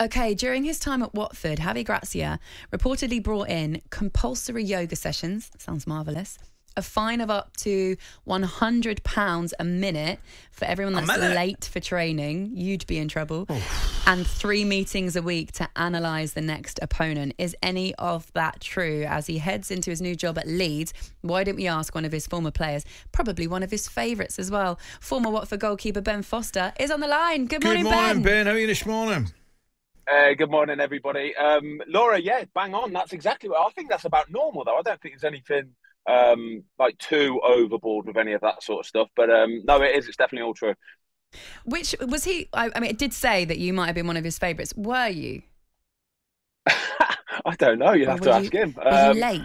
Okay, during his time at Watford, Javi Gracia reportedly brought in compulsory yoga sessions, sounds marvellous, a fine of up to £100 a minute for everyone that's late for training, you'd be in trouble, and 3 meetings a week to analyse the next opponent. Is any of that true? As he heads into his new job at Leeds, why didn't we ask one of his former players, probably one of his favourites as well? Former Watford goalkeeper Ben Foster is on the line. Good morning, Ben. Good morning, Ben. How are you this morning? Good morning, everybody. Laura, yeah, bang on. That's exactly what I think. That's about normal, though. I don't think there's anything like too overboard with any of that sort of stuff. But no, it is. It's definitely all true. Which was he? I mean, it did say that you might have been one of his favourites. Were you? I don't know. You'd have to ask him. Were you late?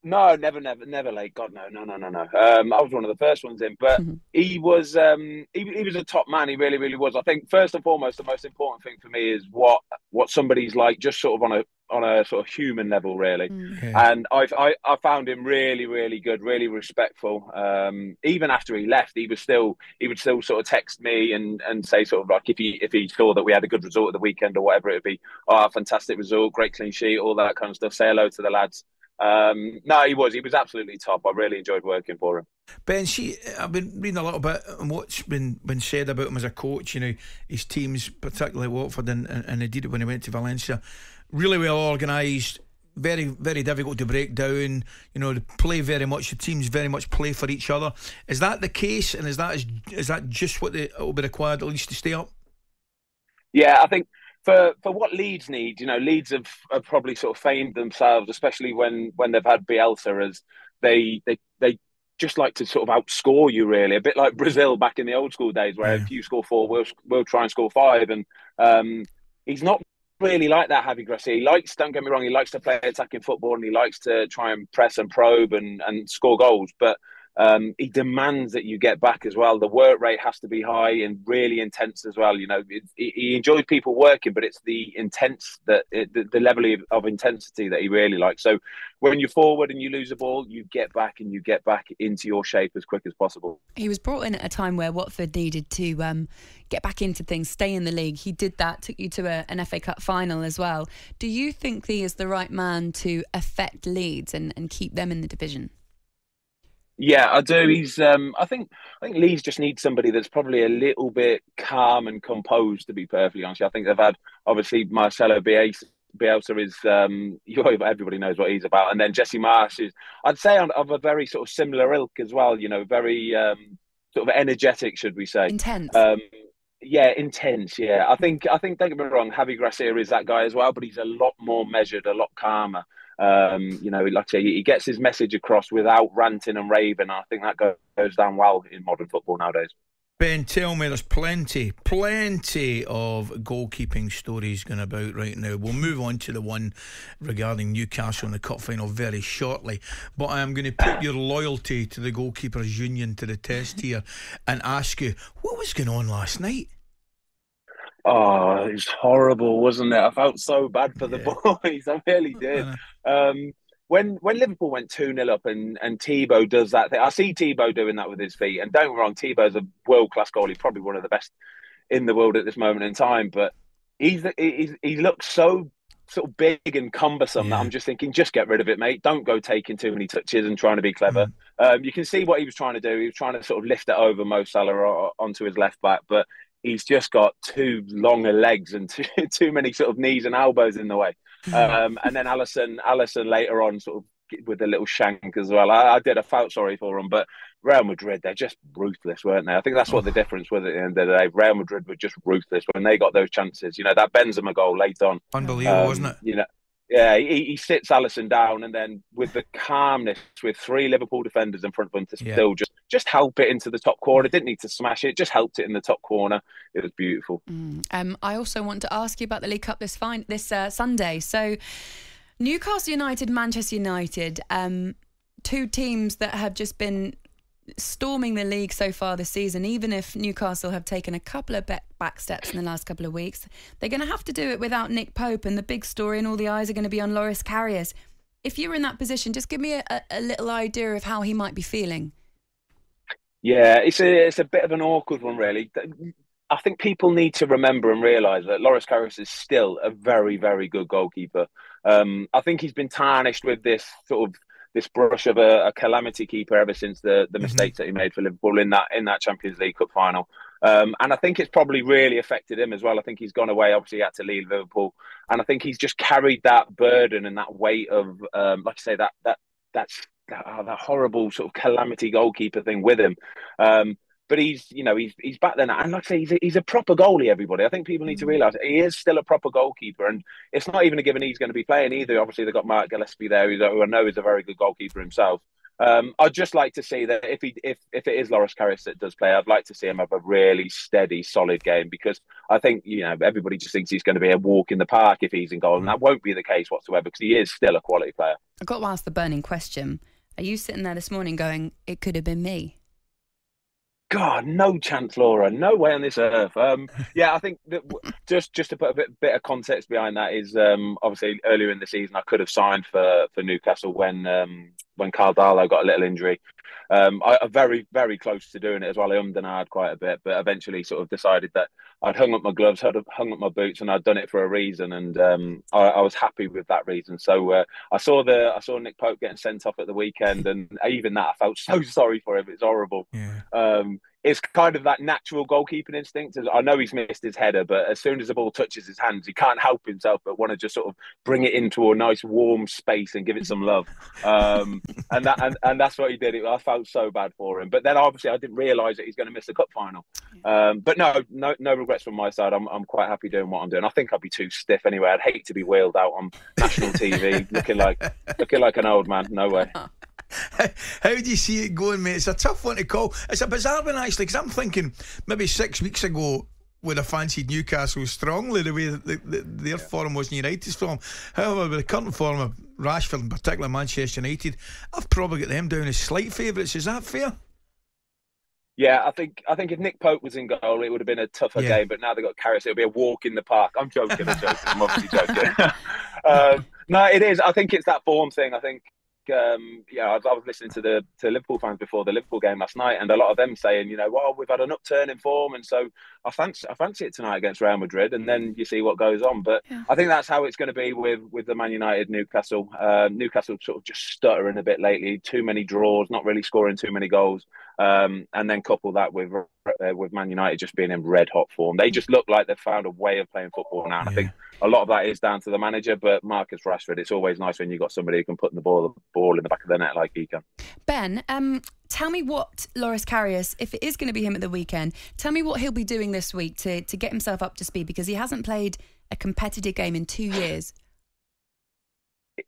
No, never late. God, no. I was one of the first ones in, but he was a top man. He really was. I think first and foremost, the most important thing for me is what somebody's like, just sort of on a sort of human level, really. Yeah. And I found him really good, really respectful. Even after he left, he would still sort of text me and say sort of like if he saw that we had a good result at the weekend or whatever it would be, fantastic result, great clean sheet, all that kind of stuff. Say hello to the lads. No, he was absolutely top. I really enjoyed working for him. Ben, I've been reading a little bit on what's been said about him as a coach. You know, his teams, particularly Watford and he did it when he went to Valencia, really well organised, very difficult to break down. You know, they play very much. The teams very much play for each other. Is that the case? And is that just what will be required at least to stay up? Yeah, I think. For what Leeds need, you know, Leeds have probably sort of famed themselves, especially when they've had Bielsa, as they just like to sort of outscore you, really. A bit like Brazil back in the old school days, where if you score 4, we'll try and score 5. And he's not really like that, Javi Gracia. Don't get me wrong, he likes to play attacking football and he likes to try and press and probe and score goals. But he demands that you get back as well. The work rate has to be high and really intense as well. You know, he enjoys people working, but it's the the level of intensity that he really likes. So when you're forward and you lose the ball, you get back into your shape as quick as possible. He was brought in at a time where Watford needed to get back into things, stay in the league. He did that, took you to an FA Cup final as well. Do you think he is the right man to affect Leeds and keep them in the division? Yeah, I do. I think Leeds just need somebody that's probably a little bit calm and composed, to be perfectly honest. I think they've had, obviously, Marcelo Bielsa is, everybody knows what he's about. And then Jesse Marsch is, I'd say, of a very sort of similar ilk as well, you know, very sort of energetic, should we say. Intense. Yeah, intense, yeah. I think, don't get me wrong, Javi Gracia is that guy as well, but he's a lot more measured, a lot calmer. You know, like I say, he gets his message across without ranting and raving. I think that goes down well in modern football nowadays. Ben, tell me, there's plenty of goalkeeping stories going about right now. We'll move on to the one regarding Newcastle in the cup final very shortly. But I am going to put your loyalty to the Goalkeepers Union to the test here and ask you, what was going on last night? Oh, it was horrible, wasn't it? I felt so bad for the boys. I really did. When Liverpool went 2-0 up and Tebow does that thing, I see Tebow doing that with his feet. And don't get me wrong, Tebow's a world-class goalie, probably one of the best in the world at this moment in time. But he looks so sort of big and cumbersome that I'm just thinking, just get rid of it, mate. Don't go taking too many touches and trying to be clever. You can see what he was trying to do. He was trying to sort of lift it over Mo Salah onto his left back, but he's just got too longer legs and too many sort of knees and elbows in the way. And then Alisson later on sort of with a little shank as well. I felt sorry for him, but Real Madrid, they're just ruthless, weren't they? I think that's what the difference was at the end of the day. Real Madrid were just ruthless when they got those chances. You know, that Benzema goal late on. Unbelievable, wasn't it? You know, yeah, he sits Alisson down and then with the calmness, with 3 Liverpool defenders in front of him to still just help it into the top corner. Didn't need to smash it, just helped it in the top corner. It was beautiful. I also want to ask you about the League Cup this Sunday. So Newcastle United, Manchester United, 2 teams that have just been storming the league so far this season. Even if Newcastle have taken a couple of back steps in the last couple of weeks, they're going to have to do it without Nick Pope, and the big story and all the eyes are going to be on Loris Karius. If you were in that position, just give me a little idea of how he might be feeling. Yeah, it's a bit of an awkward one, really. I think people need to remember and realise that Loris Karius is still a very, very good goalkeeper. I think he's been tarnished with this sort of this brush of a calamity keeper ever since the mistakes that he made for Liverpool in that Champions League Cup final. And I think it's probably really affected him as well. I think he's gone away. Obviously, he had to leave Liverpool, and I think he's just carried that burden and that weight of, like I say, that horrible sort of calamity goalkeeper thing with him. But he's back there now. And like I say, he's a proper goalie, everybody. I think people need to realise he is still a proper goalkeeper. And it's not even a given he's going to be playing either. Obviously, they've got Mark Gillespie there, who I know is a very good goalkeeper himself. I'd just like to see that if it is Loris Karius that does play, I'd like to see him have a really steady, solid game, because I think, everybody just thinks he's going to be a walk in the park if he's in goal. And that won't be the case whatsoever, because he is still a quality player. I've got to ask the burning question. Are you sitting there this morning going, it could have been me? God, no chance, Laura. No way on this earth. I think that just to put a bit of context behind that is obviously earlier in the season I could have signed for Newcastle when Carl Darlow got a little injury. I'm very, very close to doing it as well. I ummed and ahed quite a bit, but eventually sort of decided that I'd hung up my gloves, I'd hung up my boots, and I'd done it for a reason, and I was happy with that reason. So I saw Nick Pope getting sent off at the weekend, and even that I felt so sorry for him. It's horrible. Yeah. It's kind of that natural goalkeeping instinct. I know he's missed his header, but as soon as the ball touches his hands, he can't help himself but want to just sort of bring it into a nice warm space and give it some love. And that's what he did. I felt so bad for him. But then obviously I didn't realise that he's going to miss the cup final. But no regrets from my side. I'm quite happy doing what I'm doing. I think I'd be too stiff anyway. I'd hate to be wheeled out on national TV looking like an old man. No way. How do you see it going, mate? It's a tough one to call. It's a bizarre one, actually, because I'm thinking maybe 6 weeks ago would have fancied Newcastle strongly the way their form was in United's form. However, with the current form of Rashford, in particular Manchester United, I've probably got them down as slight favourites. Is that fair? Yeah, I think if Nick Pope was in goal, it would have been a tougher game. But now they've got Karis, it'll be a walk in the park. I'm joking. I'm obviously joking. No, it is. I think it's that form thing. I think. I was listening to Liverpool fans before the Liverpool game last night, and a lot of them saying, well, we've had an upturn in form, and so I fancy it tonight against Real Madrid, and then you see what goes on. But I think that's how it's going to be with the Man United Newcastle. Newcastle sort of just stuttering a bit lately, too many draws, not really scoring too many goals, and then couple that with Man United just being in red hot form. They just look like they've found a way of playing football now. And I think a lot of that is down to the manager, but Marcus Rashford, it's always nice when you've got somebody who can put the ball in the back of the net like he can. Ben, tell me what Loris Karius, if it is going to be him at the weekend, tell me what he'll be doing this week to get himself up to speed, because he hasn't played a competitive game in 2 years.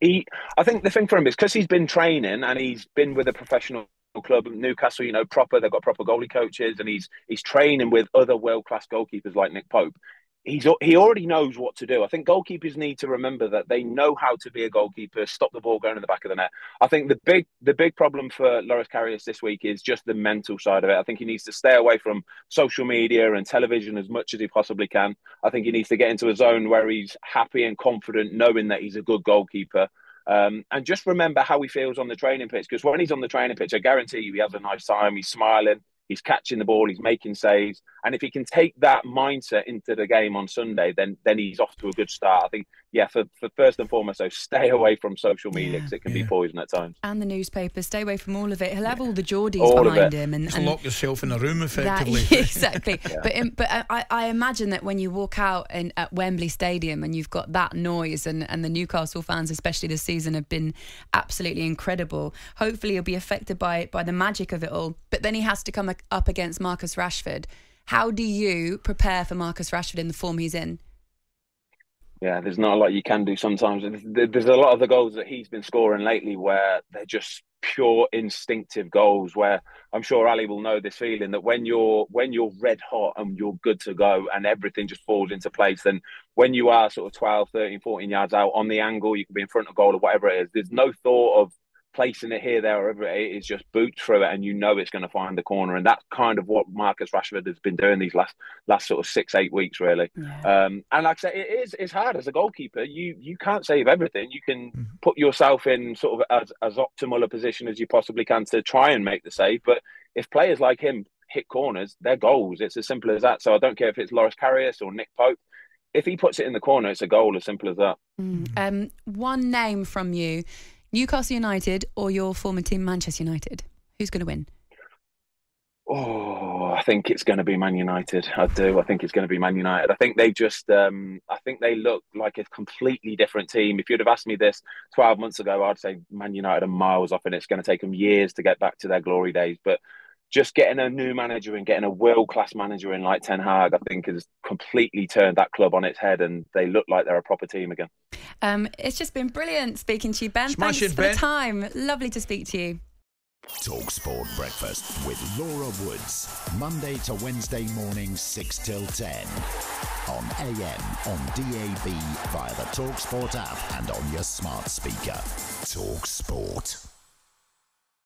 I think the thing for him is because he's been training and he's been with a professional club, Newcastle, proper. They've got proper goalie coaches, and he's training with other world-class goalkeepers like Nick Pope. He already knows what to do. I think goalkeepers need to remember that they know how to be a goalkeeper, stop the ball going in the back of the net. I think the big problem for Loris Karius this week is just the mental side of it. I think he needs to stay away from social media and television as much as he possibly can. I think he needs to get into a zone where he's happy and confident, knowing that he's a good goalkeeper. And just remember how he feels on the training pitch, because when he's on the training pitch, I guarantee you he has a nice time. He's smiling. He's catching the ball, he's making saves. And if he can take that mindset into the game on Sunday, then he's off to a good start. I think, for first and foremost, so stay away from social media, because it can be poison at times. And the newspapers, stay away from all of it. He'll have all the Geordies behind him. And lock yourself in a room, effectively. Exactly. But I imagine that when you walk out at Wembley Stadium and you've got that noise, and the Newcastle fans, especially this season, have been absolutely incredible. Hopefully he'll be affected by the magic of it all. But then he has to come up against Marcus Rashford. How do you prepare for Marcus Rashford in the form he's in? Yeah, there's not a lot you can do sometimes. There's a lot of the goals that he's been scoring lately where they're just pure instinctive goals, where I'm sure Ali will know this feeling that when you're red hot and you're good to go and everything just falls into place, then when you are sort of 12, 13, 14 yards out on the angle, you can be in front of goal or whatever it is, there's no thought of placing it here, there, or wherever it is, just boot through it, and it's going to find the corner. And that's kind of what Marcus Rashford has been doing these last sort of 6-8 weeks, really. Yeah. And like I say, it's hard as a goalkeeper. You can't save everything. You can put yourself in sort of as optimal a position as you possibly can to try and make the save. But if players like him hit corners, they're goals. It's as simple as that. So I don't care if it's Loris Karius or Nick Pope. If he puts it in the corner, it's a goal, as simple as that. One name from you, Newcastle United or your former team Manchester United? Who's going to win? Oh, I think it's going to be Man United. I do. I think it's going to be Man United. I think they just, I think they look like a completely different team. If you'd have asked me this 12 months ago, I'd say Man United are miles off and it's going to take them years to get back to their glory days. But just getting a new manager and getting a world-class manager in like Ten Hag, I think has completely turned that club on its head and they look like they're a proper team again. It's just been brilliant speaking to you, Ben. Smash Thanks it, for Ben. the time. Lovely to speak to you. talkSPORT Breakfast with Laura Woods. Monday to Wednesday morning 6 till 10. On AM, on DAB, via the talkSPORT app and on your smart speaker. talkSPORT.